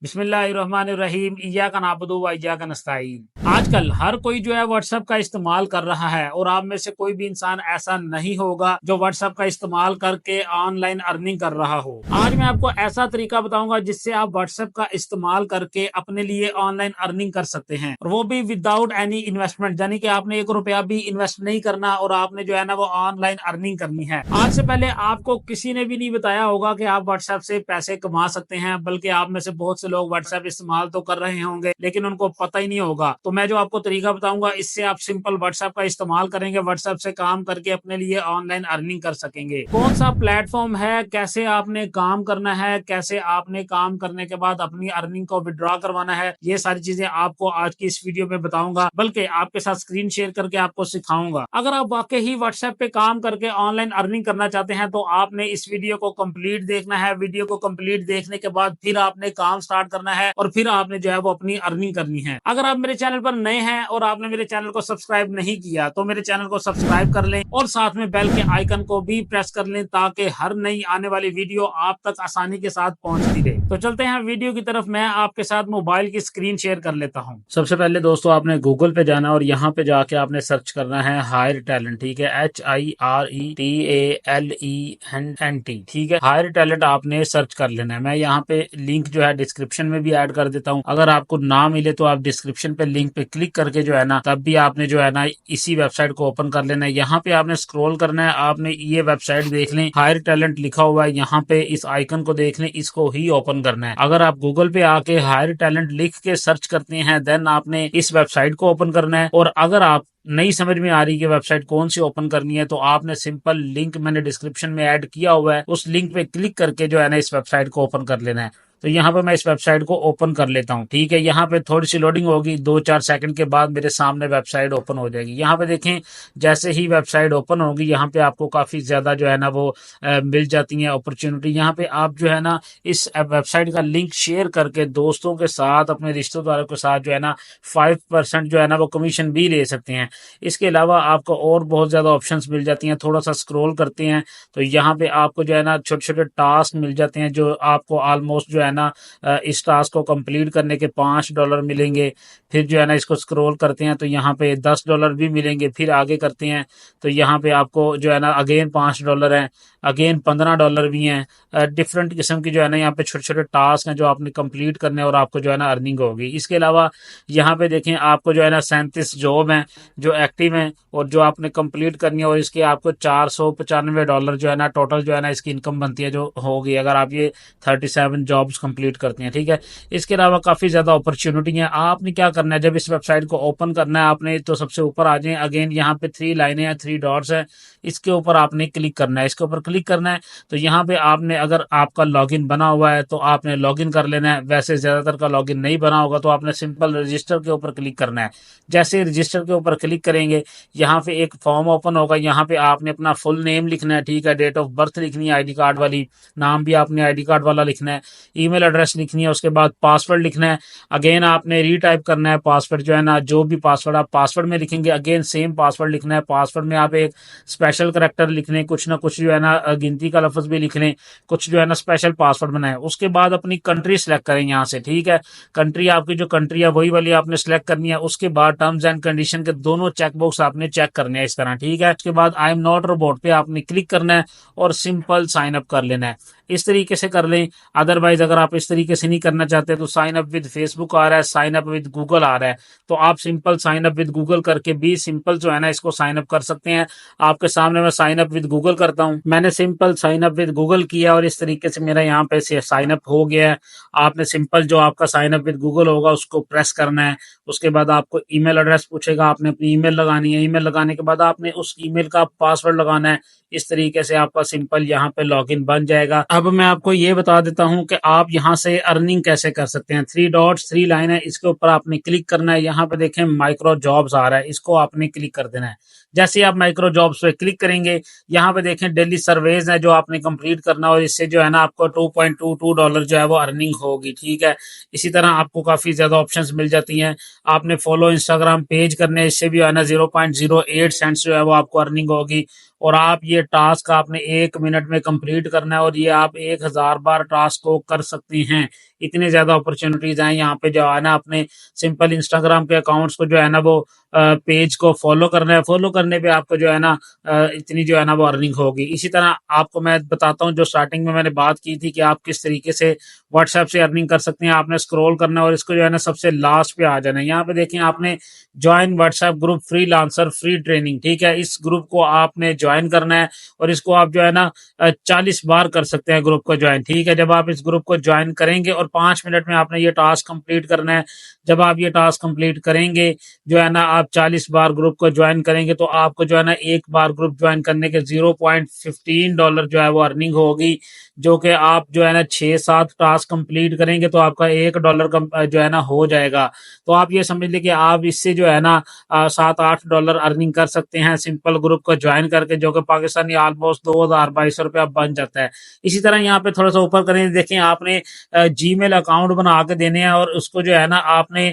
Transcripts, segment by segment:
बिस्मिल्लाहिर्रहमानिर्रहीम इय्याका नअबुदु व इय्याका नस्तईन। आजकल हर कोई जो है व्हाट्सएप का इस्तेमाल कर रहा है और आप में से कोई भी इंसान ऐसा नहीं होगा जो व्हाट्सएप का इस्तेमाल करके ऑनलाइन अर्निंग कर रहा हो। आज मैं आपको ऐसा तरीका बताऊंगा जिससे आप व्हाट्सएप का इस्तेमाल करके अपने लिए ऑनलाइन अर्निंग कर सकते हैं, और वो भी विदाउट एनी इन्वेस्टमेंट, यानी कि आपने एक रुपया भी इन्वेस्ट नहीं करना और आपने जो है ना वो ऑनलाइन अर्निंग करनी है। आज से पहले आपको किसी ने भी नहीं बताया होगा कि आप व्हाट्सएप से पैसे कमा सकते हैं, बल्कि आप में से बहुत से लोग व्हाट्सएप इस्तेमाल तो कर रहे होंगे लेकिन उनको पता ही नहीं होगा। तो मैं जो आपको तरीका बताऊंगा इससे आप सिंपल व्हाट्सएप का इस्तेमाल करेंगे, व्हाट्सएप से काम करके अपने लिए ऑनलाइन अर्निंग कर सकेंगे। कौन सा प्लेटफॉर्म है, कैसे आपने काम करना है, कैसे आपने काम करने के बाद अपनी अर्निंग को विड्रॉ करवाना है, ये सारी चीजें आपको आज की इस वीडियो में बताऊंगा, बल्कि आपके साथ स्क्रीन शेयर करके आपको सिखाऊंगा। अगर आप वाकई ही व्हाट्सएप पे काम करके ऑनलाइन अर्निंग करना चाहते हैं तो आपने इस वीडियो को कंप्लीट देखना है। वीडियो को कंप्लीट देखने के बाद फिर आपने काम स्टार्ट करना है और फिर आपने जो है वो अपनी अर्निंग करनी है। अगर आप मेरे चैनल पर नए हैं और आपने मेरे चैनल को सब्सक्राइब नहीं किया तो मेरे चैनल को सब्सक्राइब कर लें और साथ में बेल के आइकन को भी प्रेस कर लें ताकि हर नई आने वाली वीडियो आप तक आसानी के साथ पहुंचती रहे। तो चलते हैं वीडियो की तरफ। मैं आपके साथ मोबाइल की स्क्रीन शेयर कर लेता हूं। सबसे पहले दोस्तों आपने गूगल पे जाना और यहाँ पे जाके आपने सर्च करना है हायर टैलेंट, ठीक है, HIRETALENT, ठीक है। हायर टैलेंट आपने सर्च कर लेना है। मैं यहाँ पे लिंक जो है डिस्क्रिप्शन में भी ऐड कर देता हूँ। अगर आपको ना मिले तो आप डिस्क्रिप्शन पे लिंक पे क्लिक करके जो है ना तब भी आपने जो है ना इसी वेबसाइट को ओपन कर लेना है। यहाँ पे आपने स्क्रॉल करना है, आपने ये वेबसाइट देख लें, हायर टैलेंट लिखा हुआ है, यहाँ पे इस आइकन को देख लें, इसको ही ओपन करना है। अगर आप गूगल पे आके हायर टैलेंट लिख के सर्च करते हैं देन आपने इस वेबसाइट को ओपन करना है। और अगर आप नहीं समझ में आ रही कि वेबसाइट कौन सी ओपन करनी है तो आपने सिंपल लिंक मैंने डिस्क्रिप्शन में ऐड किया हुआ है, उस लिंक पे क्लिक करके जो है ना इस वेबसाइट को ओपन कर लेना है। तो यहाँ पे मैं इस वेबसाइट को ओपन कर लेता हूँ, ठीक है। यहाँ पे थोड़ी सी लोडिंग होगी, 2-4 सेकंड के बाद मेरे सामने वेबसाइट ओपन हो जाएगी। यहाँ पे देखें, जैसे ही वेबसाइट ओपन होगी यहाँ पे आपको काफी ज्यादा जो है ना वो मिल जाती है अपॉर्चुनिटी। यहाँ पे आप जो है ना इस वेबसाइट का लिंक शेयर करके दोस्तों के साथ, अपने रिश्तेदारों के साथ जो है ना 5% जो है ना वो कमीशन भी ले सकते हैं। इसके अलावा आपको और बहुत ज्यादा ऑप्शंस मिल जाती हैं। थोड़ा सा स्क्रॉल करते हैं तो यहाँ पे आपको जो है ना छोटे छोटे टास्क मिल जाते हैं जो आपको ऑलमोस्ट जो है ना इस टास्क को कंप्लीट करने के $5 मिलेंगे। फिर जो है ना इसको स्क्रॉल करते हैं तो यहाँ पे $10 भी मिलेंगे। फिर आगे करते हैं तो यहाँ पे आपको जो है ना अगेन $5 है, अगेन $15 भी हैं। डिफरेंट किस्म की जो है ना यहाँ पे छोटे छोटे टास्क हैं जो आपने कंप्लीट करने और आपको जो है ना अर्निंग होगी। इसके अलावा यहाँ पे देखें आपको जो है ना 37 जॉब हैं जो एक्टिव हैं और जो आपने कंप्लीट करनी है, और इसके आपको $495 जो है ना टोटल जो है ना इसकी इनकम बनती है जो होगी अगर आप ये 37 जॉब्स कंप्लीट करते हैं, ठीक है। इसके अलावा काफी ज्यादा अपॉर्चुनिटी है। आपने क्या करना है, जब इस वेबसाइट को ओपन करना है आपने तो सबसे ऊपर आ जाए, अगेन यहाँ पे 3 लाइनें हैं, 3 डॉट्स है, इसके ऊपर आपने क्लिक करना है। इसके ऊपर क्लिक करना है तो यहाँ पे आपने, अगर आपका लॉगिन बना हुआ है तो आपने लॉगिन कर लेना है। वैसे ज्यादातर का लॉगिन नहीं बना होगा तो आपने सिंपल रजिस्टर के ऊपर क्लिक करना है। जैसे रजिस्टर के ऊपर क्लिक करेंगे यहाँ पे एक फॉर्म ओपन होगा। यहाँ पे आपने अपना फुल नेम लिखना है, ठीक है, डेट ऑफ बर्थ लिखनी है आईडी कार्ड वाली, नाम भी आपने आईडी कार्ड वाला लिखना है, ईमेल एड्रेस लिखनी है, उसके बाद पासवर्ड लिखना है। अगेन आपने रीटाइप करना है पासवर्ड, जो है ना जो भी पासवर्ड आप पासवर्ड में लिखेंगे अगेन सेम पासवर्ड लिखना है। पासवर्ड में आप एक स्पेशल करेक्टर लिख लें, कुछ ना कुछ जो है ना गिनती का लफ्ज भी लिख लें, कुछ जो है ना स्पेशल पासवर्ड बनाए। उसके बाद अपनी कंट्री सेलेक्ट करें यहाँ से, ठीक है। कंट्री आपकी जो कंट्री है वही वाली आपने सेलेक्ट करनी है। उसके बाद टर्म्स एंड कंडीशन के दोनों चेकबॉक्स आपने चेक करने हैं इस तरह, ठीक है। उसके बाद आई एम नॉट रोबोट पे आपने क्लिक करना है और सिंपल साइन अप कर लेना है। इस तरीके से कर लें। अदरवाइज अगर आप इस तरीके से नहीं करना चाहते तो साइन अप विद फेसबुक आ रहा है, साइन अप विद गूगल आ रहा है, तो आप simple sign up with Google करके भी सिंपल जो है ना इसको साइन अप कर सकते हैं। आपके सामने मैं साइन अप विद गूगल करता हूं। मैंने simple sign up with Google किया और इस तरीके से मेरा यहाँ पे साइन अप हो गया है। आपने सिंपल जो आपका साइन अप विद गूगल होगा उसको प्रेस करना है। उसके बाद आपको ईमेल एड्रेस पूछेगा, आपने अपनी ईमेल लगानी है। ईमेल लगाने के बाद आपने उस ईमेल का पासवर्ड लगाना है। इस तरीके से आपका सिंपल यहाँ पे लॉगिन बन जाएगा। अब मैं आपको ये बता देता हूँ कि आप यहाँ से अर्निंग कैसे कर सकते हैं। 3 डॉट्स 3 लाइन है, इसके ऊपर आपने क्लिक करना है। यहाँ पे देखें माइक्रो जॉब्स आ रहा है, इसको आपने क्लिक कर देना है। जैसे आप माइक्रो जॉब्स पे क्लिक करेंगे यहाँ पे देखें डेली सर्वेज है जो आपने कंप्लीट करना, और इससे जो है ना आपको $2.22 जो है वो अर्निंग होगी, ठीक है। इसी तरह आपको काफी ज्यादा ऑप्शंस मिल जाती हैं। आपने फॉलो इंस्टाग्राम पेज करने, इससे भी जो है ना 0.08 सेंट्स जो है वो आपको अर्निंग होगी। और आप ये टास्क आपने 1 मिनट में कंप्लीट करना है और ये आप 1000 बार टास्क को कर सकती हैं। इतनी ज्यादा अपॉर्चुनिटीज हैं यहाँ पे, जो है ना अपने सिंपल इंस्टाग्राम के अकाउंट्स को जो है ना वो पेज को फॉलो करना है। फॉलो करने पे आपको जो है ना इतनी जो है ना वो अर्निंग होगी। इसी तरह आपको मैं बताता हूँ, जो स्टार्टिंग में मैंने बात की थी कि आप किस तरीके से व्हाट्सएप से अर्निंग कर सकते हैं। आपने स्क्रॉल करना है और इसको जो है ना सबसे लास्ट पे आ जाना है। यहाँ पे देखें आपने join WhatsApp group freelancer free training, ठीक है। इस ग्रुप को आपने ज्वाइन करना है और इसको आप जो है ना 40 बार कर सकते हैं ग्रुप को ज्वाइन, ठीक है। जब आप इस ग्रुप को ज्वाइन करेंगे और 5 मिनट में आपने ये टास्क कंप्लीट करना है। जब आप ये टास्क कंप्लीट करेंगे जो है ना, आप 40 बार ग्रुप को ज्वाइन करेंगे तो आपको जो है ना एक बार ग्रुप ज्वाइन करने के $0.15 जो है वो अर्निंग होगी। जो कि आप जो है ना 6-7 टास्क कंप्लीट करेंगे तो आपका $1 जो है ना हो जाएगा। तो आप ये समझ लीजिए कि आप इससे जो है ना $7-8 अर्निंग कर सकते हैं सिंपल ग्रुप को ज्वाइन करके, जो कि पाकिस्तानी ऑलमोस्ट 2022 रुपया बन जाता है। इसी तरह यहाँ पे थोड़ा सा ऊपर करें, देखें आपने जीमेल अकाउंट बना के देने हैं और उसको जो है ना आपने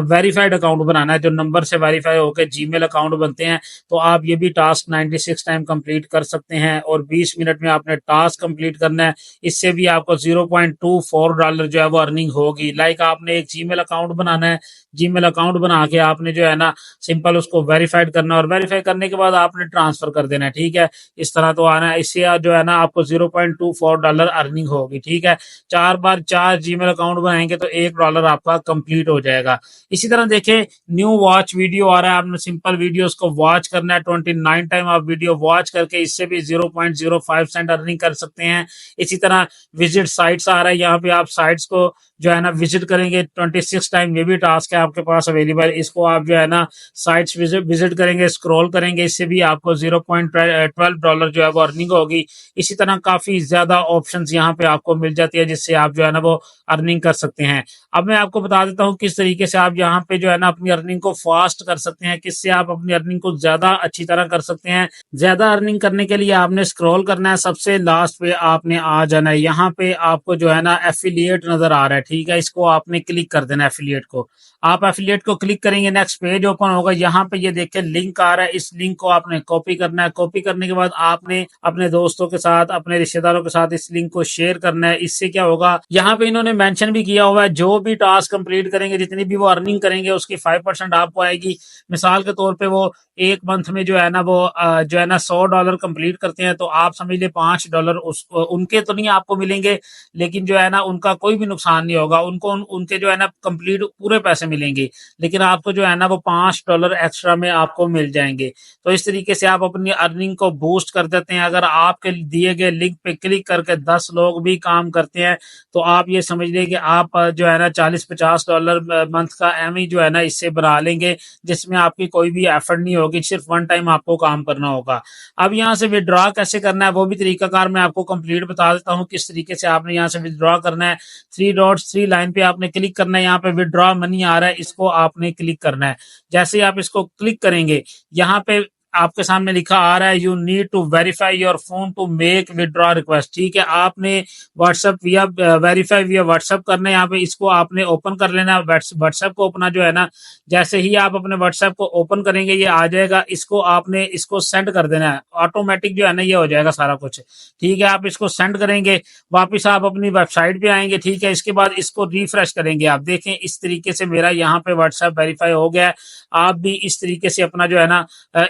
वेरीफाइड अकाउंट बनाना है, जो नंबर से वेरीफाई होकर जीमेल अकाउंट बनते हैं। तो आप ये भी टास्क 96 टाइम कंप्लीट कर सकते हैं और 20 मिनट में आपने टास्क कंप्लीट करना है। इससे भी आपको $0.24 जो है वो अर्निंग होगी। लाइक आपने एक जीमेल अकाउंट बनाना है, जीमेल अकाउंट बना के आपने जो है ना सिंपल उसको वेरीफाइड करना है और वेरीफाई करने के बाद आपने ट्रांसफर कर देना है, ठीक है। इस तरह तो आना है, इससे जो है ना आपको $0.24 अर्निंग होगी, ठीक है। 4 बार 4 जीमेल अकाउंट बनाएंगे तो $1 आपका कंप्लीट हो जाएगा। इसी तरह देखें, न्यू वॉच वीडियो आ रहा है, आपने सिंपल वीडियोस को वॉच करना है। 29 टाइम आप वीडियो वॉच करके इससे भी 0.05 सेंट अर्निंग कर सकते हैं। इसी तरह विजिट साइट्स आ रहा है, यहाँ पे आप साइट्स को जो है ना विजिट करेंगे 26 टाइम, ये भी टास्क है आपके पास अवेलेबल। इसको आप जो है ना साइट्स विजिट करेंगे, स्क्रॉल करेंगे, इससे भी आपको $0.12 जो है वो अर्निंग होगी। इसी तरह काफी ज्यादा ऑप्शंस यहाँ पे आपको मिल जाती है जिससे आप जो है ना वो अर्निंग कर सकते हैं। अब मैं आपको बता देता हूँ किस तरीके से आप यहाँ पे जो है ना अपनी अर्निंग को फास्ट कर सकते हैं, किससे आप अपनी अर्निंग को ज्यादा अच्छी तरह कर सकते हैं। ज्यादा अर्निंग करने के लिए आपने स्क्रॉल करना है, सबसे लास्ट पे आपने आ जाना है। यहाँ पे आपको जो है ना एफिलिएट नजर आ रहा है, ठीक है। इसको आपने क्लिक कर देना है, एफिलिएट को। आप एफिलिएट को क्लिक करेंगे, नेक्स्ट पेज ओपन होगा। यहाँ पे ये देखिए लिंक आ रहा है, इस लिंक को आपने कॉपी करना है। कॉपी करने के बाद आपने अपने दोस्तों के साथ, अपने रिश्तेदारों के साथ इस लिंक को शेयर करना है। इससे क्या होगा, यहाँ पे इन्होंने मेंशन भी किया हुआ है, जो भी टास्क कंप्लीट करेंगे, जितनी भी वो अर्निंग करेंगे उसकी 5% आपको आएगी। मिसाल के तौर पे वो एक मंथ में जो है ना वो जो है ना $100 कंप्लीट करते हैं तो आप समझ ले $5 उनके तो नहीं आपको मिलेंगे, लेकिन जो है ना उनका कोई भी नुकसान नहीं होगा। उनको उनके जो है ना कंप्लीट पूरे पैसे मिलेंगे, लेकिन आपको जो है ना वो $5 एक्स्ट्रा में आपको मिल जाएंगे। तो इस तरीके से आप अपनी अर्निंग को बूस्ट कर देते हैं। अगर आपके दिए गए लिंक पे क्लिक करके 10 लोग भी काम करते हैं तो आप ये समझ लें कि आप जो है ना $40-50 मंथ का एम जो है ना इससे बना लेंगे, जिसमें आपकी कोई भी एफर्ट नहीं होगी, सिर्फ वन टाइम आपको काम करना होगा। अब यहाँ से विड्रॉ कैसे करना है वो भी तरीकाकार मैं आपको कंप्लीट बता देता हूँ, किस तरीके से आपने यहाँ से विड्रॉ करना है। 3 डॉट्स 3 लाइन पे आपने क्लिक करना है, यहाँ पे विड्रॉ मनी आ रहा है, इसको आपने क्लिक करना है। जैसे ही आप इसको क्लिक करेंगे, यहाँ पे आपके सामने लिखा आ रहा है you need to verify your phone to make withdraw request, ठीक है। आपने व्हाट्सएप विया वेरीफाई विया व्हाट्सएप करना है। यहाँ पे इसको आपने ओपन कर लेना है, व्हाट्सएप को अपना जो है ना, जैसे ही आप अपने व्हाट्सएप को ओपन करेंगे ये आ जाएगा। इसको आपने इसको सेंड कर देना है, ऑटोमेटिक जो है ना ये हो जाएगा सारा कुछ, ठीक है। आप इसको सेंड करेंगे, वापिस आप अपनी वेबसाइट पे आएंगे, ठीक है। इसके बाद इसको रिफ्रेश करेंगे, आप देखें इस तरीके से मेरा यहाँ पे व्हाट्सएप वेरीफाई हो गया है। आप भी इस तरीके से अपना जो है ना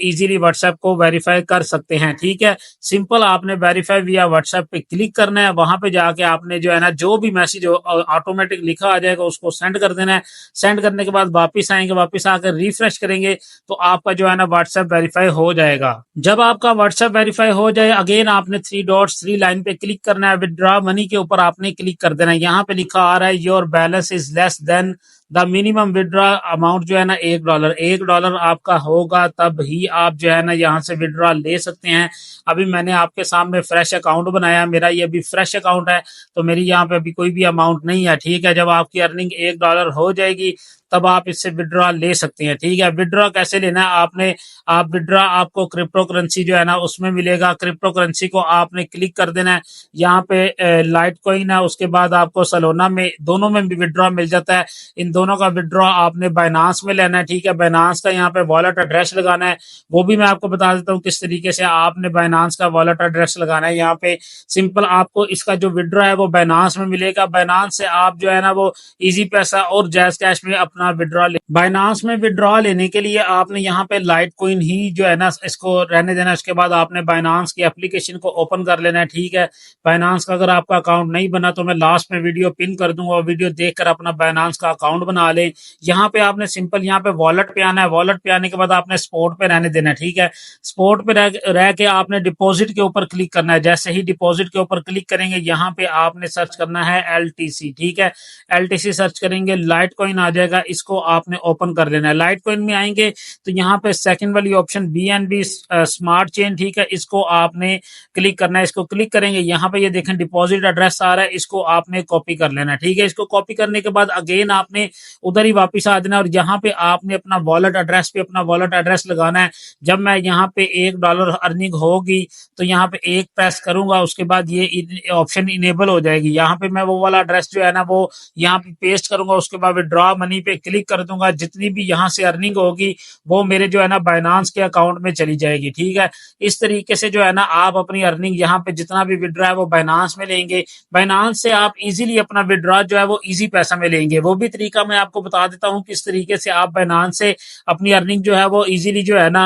इजीली व्हाट्सएप को वेरीफाई कर सकते हैं, ठीक है। सिंपल आपने वेरीफाई विया व्हाट्सएप पे क्लिक करना है, वहां पे जाके आपने जो है ना जो भी मैसेज ऑटोमेटिक लिखा आ जाएगा उसको सेंड कर देना है। सेंड करने के बाद वापिस आएंगे, वापिस आकर रिफ्रेश करेंगे तो आपका जो है ना व्हाट्सएप वेरीफाई हो जाएगा। जब आपका व्हाट्सएप वेरीफाई हो जाए, अगेन आपने 3 डॉट्स 3 लाइन पे क्लिक करना है, विड्रॉ मनी के ऊपर आपने क्लिक कर देना है। यहाँ पे लिखा आ रहा है your balance is less than the minimum withdraw amount जो है ना $1 आपका होगा, तब ही आप जो है ना यहाँ से विड्रॉ ले सकते हैं। अभी मैंने आपके सामने फ्रेश अकाउंट बनाया, मेरा ये अभी फ्रेश अकाउंट है तो मेरी यहाँ पे अभी कोई भी अमाउंट नहीं है, ठीक है। जब आपकी अर्निंग $1 हो जाएगी तब आप इससे विड्रॉ ले सकते हैं। ठीक है, विड्रॉ कैसे लेना है आप विड्रॉ आपको क्रिप्टो करेंसी जो है ना उसमें मिलेगा। क्रिप्टो करेंसी को आपने क्लिक कर देना है, यहाँ पे लाइट कॉइन है, उसके बाद आपको सलोना में, दोनों में भी विड्रॉ मिल जाता है। इन दोनों का विड्रॉ आपने बाइनांस में लेना है। ठीक है, बाइनांस का यहाँ पे वॉलेट एड्रेस लगाना है, वो भी मैं आपको बता देता हूँ किस तरीके से आपने बाइनांस का वॉलेट एड्रेस लगाना है। यहाँ पे सिंपल आपको इसका जो विड्रॉ है वो बाइनांस में मिलेगा। बाइनांस से आप जो है ना वो इजी पैसा और जैज कैश में अपना विड्रॉ ले। बाइनांस में विड्रॉ लेने के लिए आपने यहाँ पे लाइट कॉइन ही जो है ना इसको रहने देना। उसके बाद आपने बाइनांस की एप्लीकेशन को ओपन कर लेना है। ठीक है, बाइनांस का अगर आपका अकाउंट नहीं बना तो मैं लास्ट में वीडियो पिन कर दूंगा, और वीडियो देखकर अपना बाइनांस का अकाउंट बना लें। यहाँ पे आपने सिंपल यहाँ पे वॉलेट पे आना है, वॉलेट पे आने के बाद आपने स्पॉट पे रहने देना है। ठीक है, स्पॉट पे रह के आपने डिपॉजिट के ऊपर क्लिक करना है। जैसे ही डिपॉजिट के ऊपर क्लिक करेंगे यहाँ पे आपने सर्च करना है LTC। ठीक है, LTC सर्च करेंगे, लाइट कॉइन आ जाएगा, इसको आपने ओपन कर लेना है। लाइट कॉइन में आएंगे तो यहाँ पे सेकंड वाली ऑप्शन BNB स्मार्ट चेन, ठीक है, इसको आपने क्लिक करना है। इसको क्लिक करेंगे, यहाँ पे ये देखें डिपॉजिट एड्रेस आ रहा है, इसको आपने कॉपी कर लेना है। ठीक है, इसको कॉपी करने के बाद अगेन आपने उधर ही वापस आ जाना है, और यहाँ पे आपने अपना वॉलेट एड्रेस पे अपना वॉलेट एड्रेस लगाना है। जब मैं यहाँ पे $1 अर्निंग होगी तो यहाँ पे एक प्रेस करूंगा, उसके बाद ये ऑप्शन इनेबल हो जाएगी। यहाँ पे मैं वो वाला एड्रेस जो है ना वो यहाँ पे पेस्ट करूंगा, उसके बाद विड्रॉ मनी पे क्लिक कर दूंगा। जितनी भी यहाँ से अर्निंग होगी वो मेरे जो है ना बाइनांस के अकाउंट में चली जाएगी। ठीक है, इस तरीके से जो है ना आप अपनी अर्निंग यहाँ पे जितना भी विड्रॉ है वो बाइनांस में लेंगे। बाइनांस से आप इजीली अपना विड्रॉ जो है वो इजी पैसा में लेंगे। वो भी तरीका मैं आपको बता देता हूँ किस तरीके से आप बाइनांस से अपनी अर्निंग जो है वो इजीली जो है ना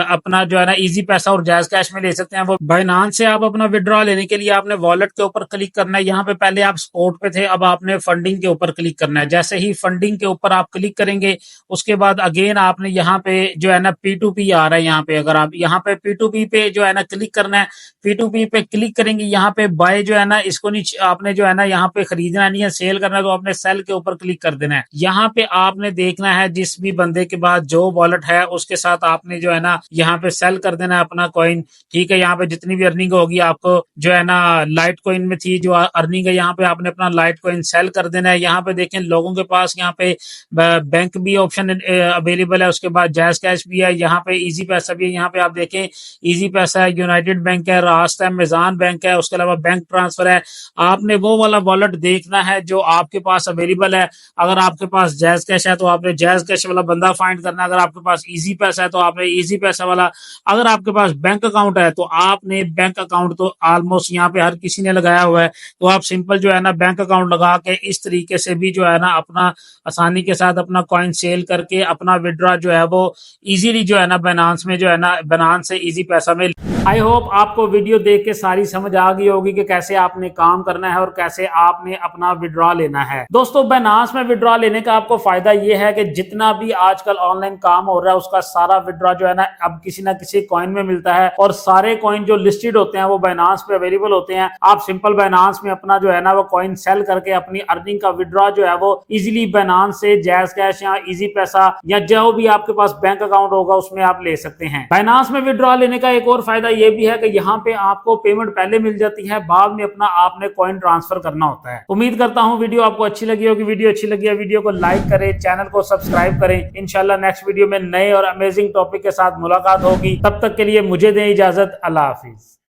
अपना जो है ना इजी पैसा और जायज कैश में ले सकते हैं। वो बाइनांस से आप अपना विड्रॉ लेने के लिए आपने वॉलेट के ऊपर क्लिक करना है। यहाँ पे पहले आप स्पॉट पे थे, अब आपने फंडिंग के ऊपर क्लिक करना है। जैसे ही फंडिंग के ऊपर आप क्लिक करेंगे उसके बाद अगेन आपने यहाँ पे जो है ना P2P आ रहा है, यहाँ पे अगर आप यहाँ पे P2P पे जो है ना क्लिक करना है, P2P पे क्लिक करेंगे, यहाँ पे बाय जो है ना इसको नीचे आपने जो है ना यहाँ पे खरीदना नहीं है, सेल करना है, तो आपने सेल के ऊपर क्लिक कर देना है। यहाँ पे आपने देखना है जिस भी बंदे के पास जो वॉलेट है उसके साथ आपने जो है ना यहाँ पे सेल कर देना है अपना कॉइन। ठीक है, यहाँ पे जितनी भी अर्निंग होगी आपको जो है ना लाइट कॉइन में थी जो अर्निंग है, यहाँ पे आपने अपना लाइट कॉइन सेल कर देना है। यहाँ पे देखें लोगों के पास यहाँ पे बैंक भी ऑप्शन अवेलेबल है, उसके बाद जैज कैश भी है, यहाँ पे इजी पैसा भी है। यहाँ पे आप देखें इजी पैसा है, यूनाइटेड बैंक है, रास्ट है, मेजान बैंक है, उसके अलावा बैंक ट्रांसफर है। आपने वो वाला वॉलेट देखना है जो आपके पास अवेलेबल है। अगर आपके पास जैज कैश है तो आपने जैज कैश वाला बंदा फाइंड करना है। अगर आपके पास इजी पैसा है तो आपने इजी पैसा वाला, अगर आपके पास बैंक अकाउंट है तो आपने बैंक अकाउंट तो ऑलमोस्ट यहाँ पे हर किसी ने लगाया हुआ है, तो आप सिंपल जो है ना बैंक अकाउंट लगा के इस तरीके से भी जो है ना अपना आसानी के साथ अपना कॉइन सेल करके अपना विड्रॉ जो है वो इजीली जो है ना बाइनांस में जो है ना बाइनांस से इजी पैसा में। आई होप आपको वीडियो देख के सारी समझ आ गई होगी कि कैसे आपने काम करना है और कैसे आपने अपना विड्रॉ लेना है। दोस्तों बाइनांस में विड्रॉ लेने का आपको फायदा ये है कि जितना भी आजकल ऑनलाइन काम हो रहा है उसका सारा विड्रॉ जो है ना अब किसी ना किसी कॉइन में मिलता है, और सारे कॉइन जो लिस्टेड होते हैं वो बाइनांस पे अवेलेबल होते हैं। आप सिंपल बाइनांस में अपना जो है ना वो कॉइन सेल करके अपनी अर्निंग का विड्रॉ जो है वो इजीली बाइनांस से जैज कैश या इजी पैसा या जो भी आपके पास बैंक अकाउंट होगा उसमें आप ले सकते हैं। बाइनांस में विड्रॉ लेने का एक और फायदा ये भी है कि यहाँ पे आपको पेमेंट पहले मिल जाती है, बाद में अपना आपने कॉइन ट्रांसफर करना होता है। उम्मीद करता हूँ वीडियो आपको अच्छी लगी होगी। वीडियो अच्छी लगी है वीडियो को लाइक करें, चैनल को सब्सक्राइब करें। इंशाल्लाह नेक्स्ट वीडियो में नए और अमेजिंग टॉपिक के साथ मुलाकात होगी। तब तक के लिए मुझे दें इजाजत। अल्लाह हाफिज।